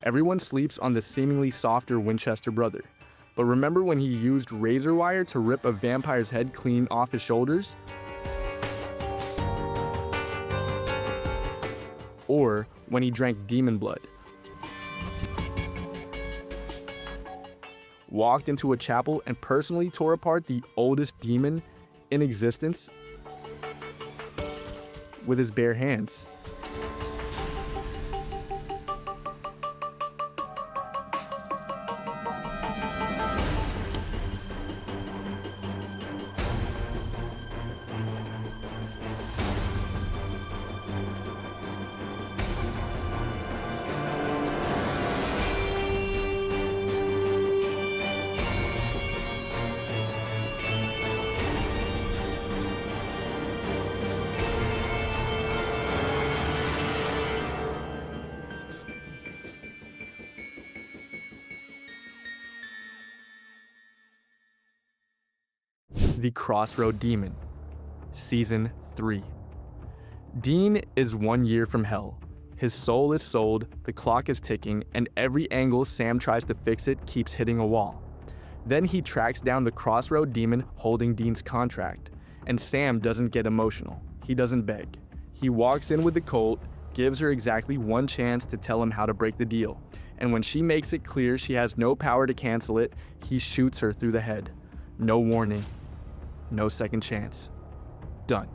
Everyone sleeps on the seemingly softer Winchester brother. But remember when he used razor wire to rip a vampire's head clean off his shoulders? Or when he drank demon blood? Walked into a chapel and personally tore apart the oldest demon in existence with his bare hands? The Crossroad Demon, Season 3. Dean is 1 year from hell. His soul is sold, the clock is ticking, and every angle Sam tries to fix it keeps hitting a wall. Then he tracks down the Crossroad Demon holding Dean's contract, and Sam doesn't get emotional. He doesn't beg. He walks in with the Colt, gives her exactly one chance to tell him how to break the deal, and when she makes it clear she has no power to cancel it, he shoots her through the head. No warning. No second chance. Done.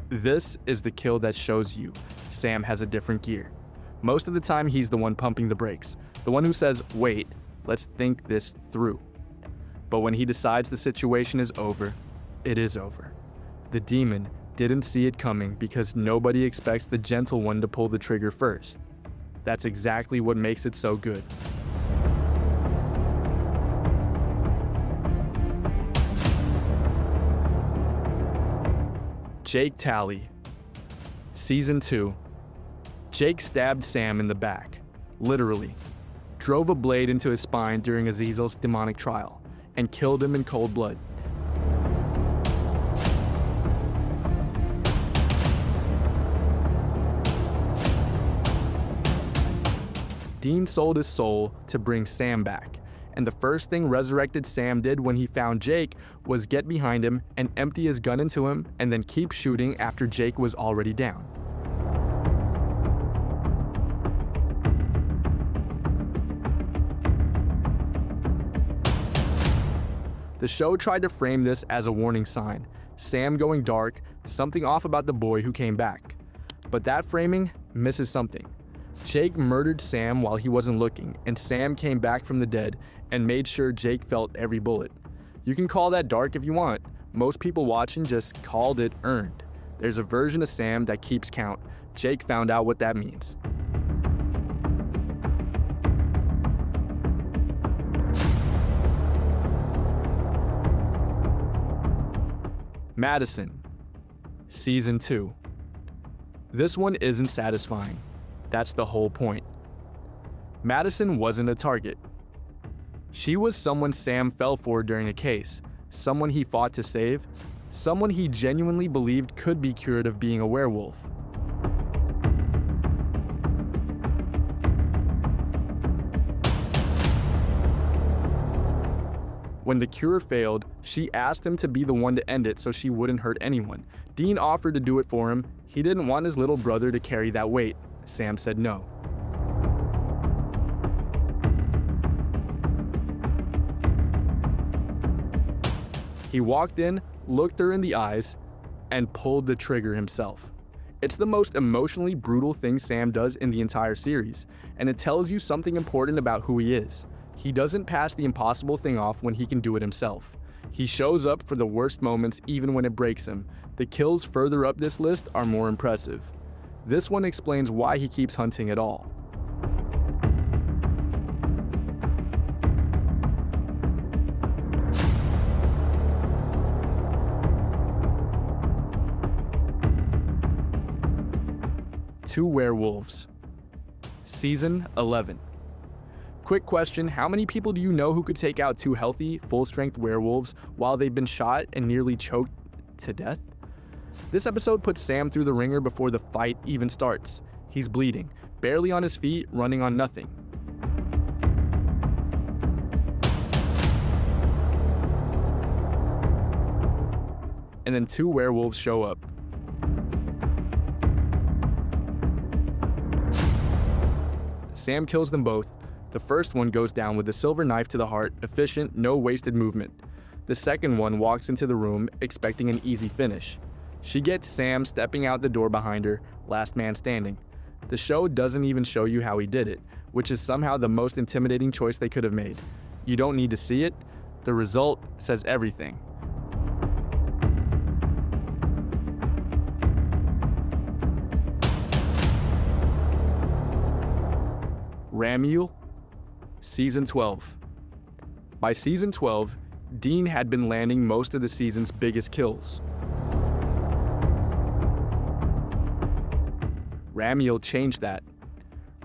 This is the kill that shows you Sam has a different gear. Most of the time he's the one pumping the brakes, the one who says, wait, let's think this through. But when he decides the situation is over, it is over. The demon didn't see it coming because nobody expects the gentle one to pull the trigger first. That's exactly what makes it so good. Jake Talley, Season 2. Jake stabbed Sam in the back, literally, drove a blade into his spine during Azazel's demonic trial, and killed him in cold blood. Dean sold his soul to bring Sam back, and the first thing resurrected Sam did when he found Jake was get behind him and empty his gun into him and then keep shooting after Jake was already down. The show tried to frame this as a warning sign, Sam going dark, something off about the boy who came back. But that framing misses something. Jake murdered Sam while he wasn't looking, and Sam came back from the dead and made sure Jake felt every bullet. You can call that dark if you want. Most people watching just called it earned. There's a version of Sam that keeps count. Jake found out what that means. Madison, Season 2. This one isn't satisfying. That's the whole point. Madison wasn't a target. She was someone Sam fell for during a case, someone he fought to save, someone he genuinely believed could be cured of being a werewolf. When the cure failed, she asked him to be the one to end it so she wouldn't hurt anyone. Dean offered to do it for him. He didn't want his little brother to carry that weight. Sam said no. He walked in, looked her in the eyes, and pulled the trigger himself. It's the most emotionally brutal thing Sam does in the entire series, and it tells you something important about who he is. He doesn't pass the impossible thing off when he can do it himself. He shows up for the worst moments even when it breaks him. The kills further up this list are more impressive. This one explains why he keeps hunting at all. Two Werewolves, Season 11. Quick question, how many people do you know who could take out 2 healthy, full-strength werewolves while they've been shot and nearly choked to death? This episode puts Sam through the ringer before the fight even starts. He's bleeding, barely on his feet, running on nothing. And then 2 werewolves show up. Sam kills them both. The first one goes down with a silver knife to the heart, efficient, no wasted movement. The second one walks into the room, expecting an easy finish. She gets Sam stepping out the door behind her, last man standing. The show doesn't even show you how he did it, which is somehow the most intimidating choice they could have made. You don't need to see it. The result says everything. Ramiel, Season 12. By Season 12, Dean had been landing most of the season's biggest kills. Ramiel changed that.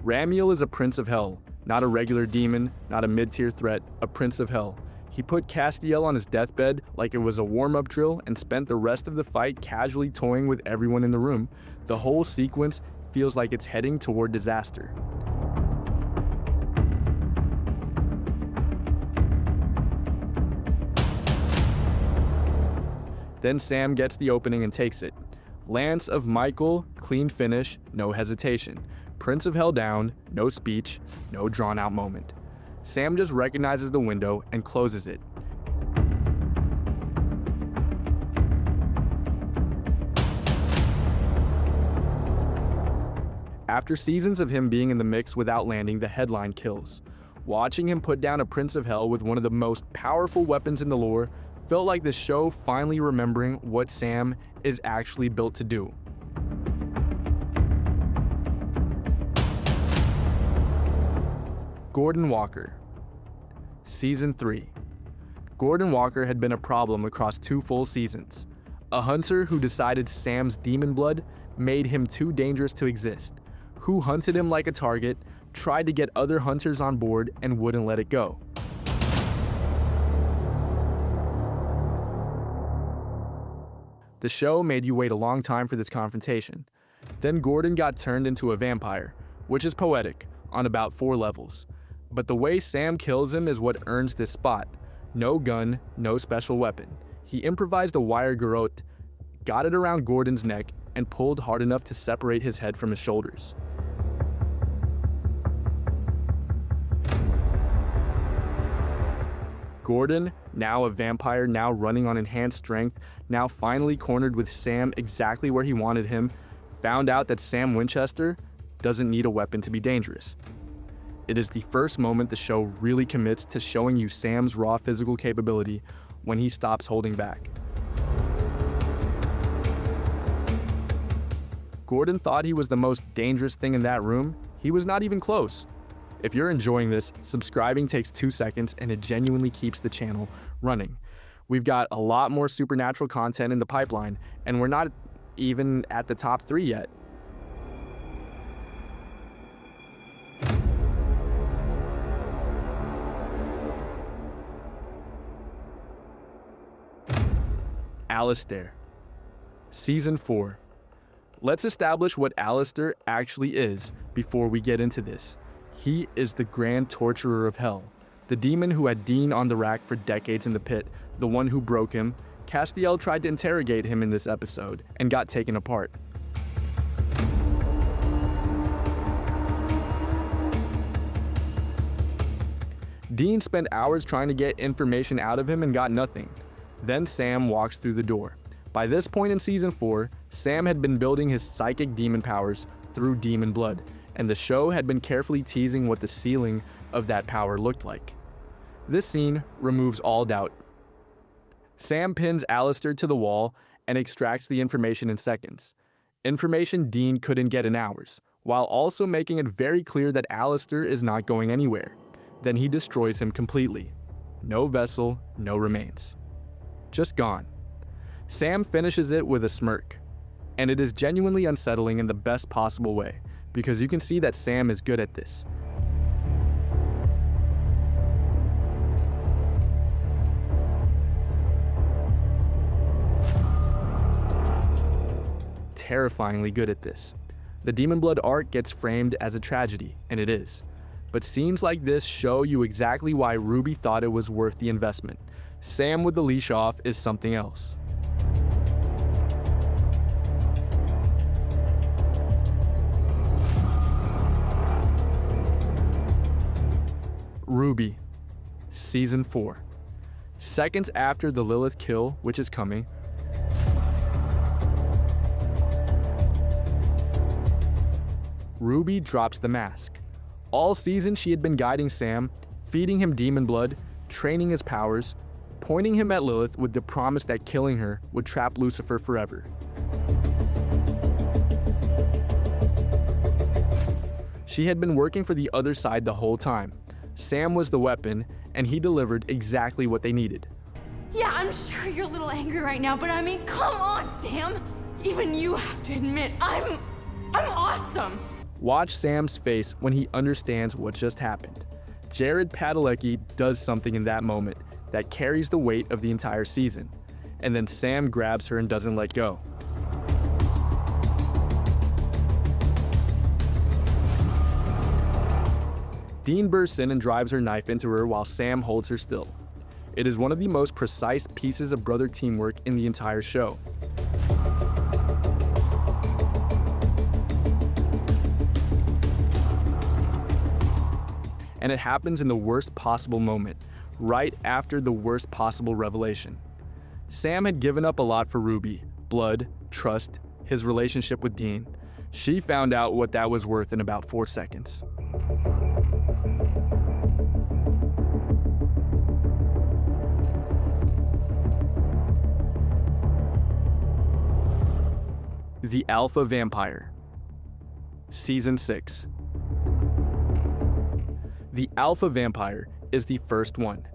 Ramiel is a prince of hell, not a regular demon, not a mid-tier threat, a prince of hell. He put Castiel on his deathbed like it was a warm-up drill and spent the rest of the fight casually toying with everyone in the room. The whole sequence feels like it's heading toward disaster. Then Sam gets the opening and takes it. Lance of Michael, clean finish, no hesitation. Prince of Hell down, no speech, no drawn-out moment. Sam just recognizes the window and closes it. After seasons of him being in the mix without landing, the headline kills. Watching him put down a Prince of Hell with one of the most powerful weapons in the lore felt like the show finally remembering what Sam is actually built to do. Gordon Walker. Season 3. Gordon Walker had been a problem across 2 full seasons. A hunter who decided Sam's demon blood made him too dangerous to exist, who hunted him like a target, tried to get other hunters on board, and wouldn't let it go. The show made you wait a long time for this confrontation. Then Gordon got turned into a vampire, which is poetic, on about 4 levels. But the way Sam kills him is what earns this spot. No gun, no special weapon. He improvised a wire garrote, got it around Gordon's neck, and pulled hard enough to separate his head from his shoulders. Gordon, now a vampire, now running on enhanced strength, now finally cornered with Sam exactly where he wanted him, found out that Sam Winchester doesn't need a weapon to be dangerous. It is the first moment the show really commits to showing you Sam's raw physical capability when he stops holding back. Gordon thought he was the most dangerous thing in that room. He was not even close. If you're enjoying this, subscribing takes 2 seconds and it genuinely keeps the channel running. We've got a lot more supernatural content in the pipeline, and we're not even at the top 3 yet. Alistair. Season 4. Let's establish what Alistair actually is before we get into this. He is the grand torturer of hell, the demon who had Dean on the rack for decades in the pit, the one who broke him. Castiel tried to interrogate him in this episode and got taken apart. Dean spent hours trying to get information out of him and got nothing. Then Sam walks through the door. By this point in Season 4, Sam had been building his psychic demon powers through demon blood, and the show had been carefully teasing what the ceiling of that power looked like. This scene removes all doubt. Sam pins Alistair to the wall and extracts the information in seconds. Information Dean couldn't get in hours, while also making it very clear that Alistair is not going anywhere. Then he destroys him completely. No vessel, no remains. Just gone. Sam finishes it with a smirk. And it is genuinely unsettling in the best possible way, because you can see that Sam is good at this. terrifyingly good at this. The Demon Blood arc gets framed as a tragedy, and it is. But scenes like this show you exactly why Ruby thought it was worth the investment. Sam with the leash off is something else. Ruby, Season 4. Seconds after the Lilith kill, which is coming, Ruby drops the mask. All season she had been guiding Sam, feeding him demon blood, training his powers, pointing him at Lilith with the promise that killing her would trap Lucifer forever. She had been working for the other side the whole time. Sam was the weapon, and he delivered exactly what they needed. Yeah, I'm sure you're a little angry right now, but I mean, come on, Sam. Even you have to admit, I'm awesome. Watch Sam's face when he understands what just happened. Jared Padalecki does something in that moment that carries the weight of the entire season, and then Sam grabs her and doesn't let go. Dean bursts in and drives her knife into her while Sam holds her still. It is one of the most precise pieces of brother teamwork in the entire show. And it happens in the worst possible moment, right after the worst possible revelation. Sam had given up a lot for Ruby: blood, trust, his relationship with Dean. She found out what that was worth in about 4 seconds. The Alpha Vampire, Season 6. The Alpha Vampire is the first one.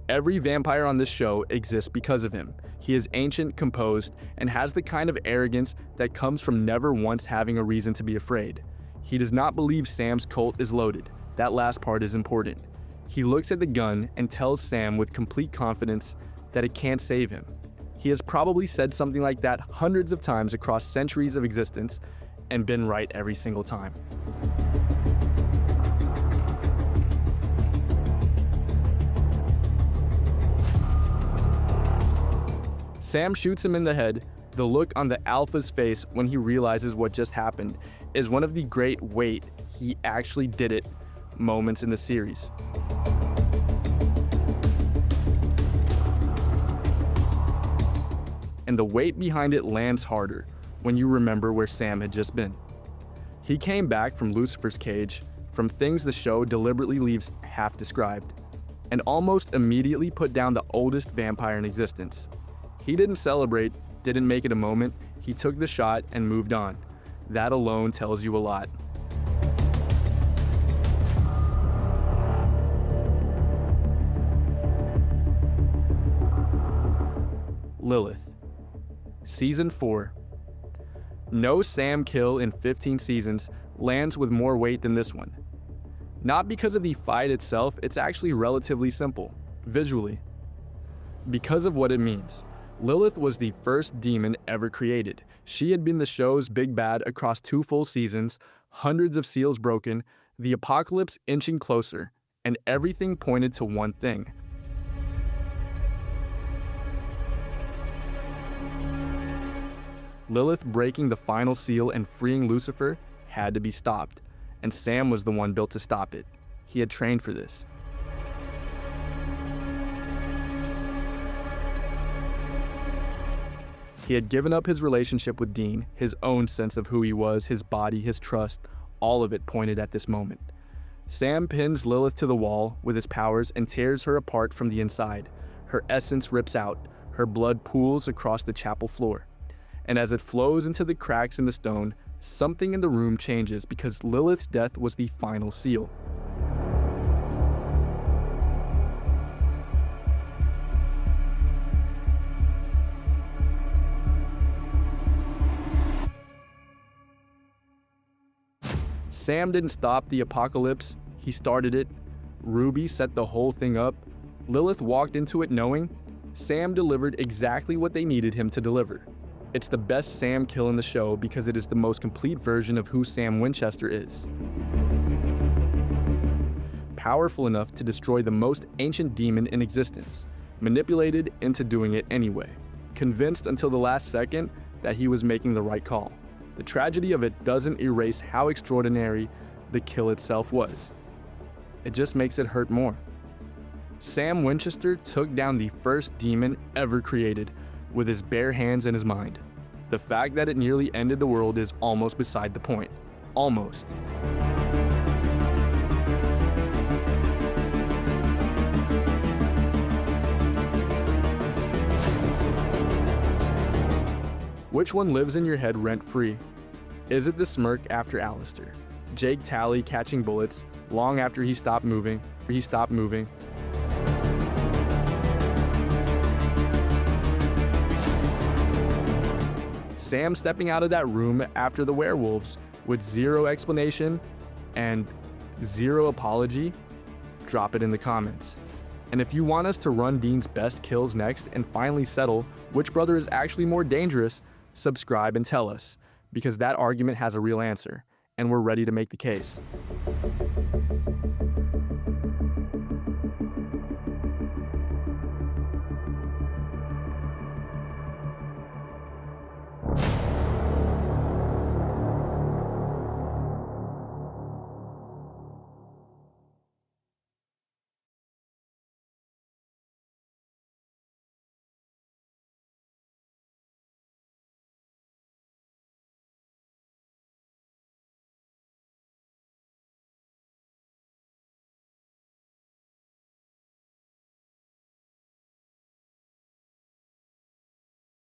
Every vampire on this show exists because of him. He is ancient, composed, and has the kind of arrogance that comes from never once having a reason to be afraid. He does not believe Sam's Colt is loaded. That last part is important. He looks at the gun and tells Sam with complete confidence that it can't save him. He has probably said something like that hundreds of times across centuries of existence and been right every single time. Sam shoots him in the head. The look on the Alpha's face when he realizes what just happened is one of the great "wait, he actually did it" moments in the series. And the weight behind it lands harder when you remember where Sam had just been. He came back from Lucifer's cage, from things the show deliberately leaves half described, and almost immediately put down the oldest vampire in existence. He didn't celebrate, didn't make it a moment, he took the shot and moved on. That alone tells you a lot. Lilith, Season 4. No Sam kill in 15 seasons lands with more weight than this one. Not because of the fight itself, it's actually relatively simple, visually. Because of what it means. Lilith was the first demon ever created. She had been the show's big bad across 2 full seasons, hundreds of seals broken, the apocalypse inching closer, and everything pointed to one thing. Lilith breaking the final seal and freeing Lucifer had to be stopped, and Sam was the one built to stop it. He had trained for this. He had given up his relationship with Dean, his own sense of who he was, his body, his trust, all of it pointed at this moment. Sam pins Lilith to the wall with his powers and tears her apart from the inside. Her essence rips out, her blood pools across the chapel floor. And as it flows into the cracks in the stone, something in the room changes because Lilith's death was the final seal. Sam didn't stop the apocalypse, he started it. Ruby set the whole thing up. Lilith walked into it knowing Sam delivered exactly what they needed him to deliver. It's the best Sam kill in the show because it is the most complete version of who Sam Winchester is. Powerful enough to destroy the most ancient demon in existence, manipulated into doing it anyway, convinced until the last second that he was making the right call. The tragedy of it doesn't erase how extraordinary the kill itself was. It just makes it hurt more. Sam Winchester took down the first demon ever created with his bare hands and his mind. The fact that it nearly ended the world is almost beside the point. Almost. Which one lives in your head rent-free? Is it the smirk after Alistair? Jake Talley catching bullets long after he stopped moving? Sam stepping out of that room after the werewolves with zero explanation and zero apology? Drop it in the comments. And if you want us to run Dean's best kills next and finally settle which brother is actually more dangerous, subscribe and tell us, because that argument has a real answer, and we're ready to make the case.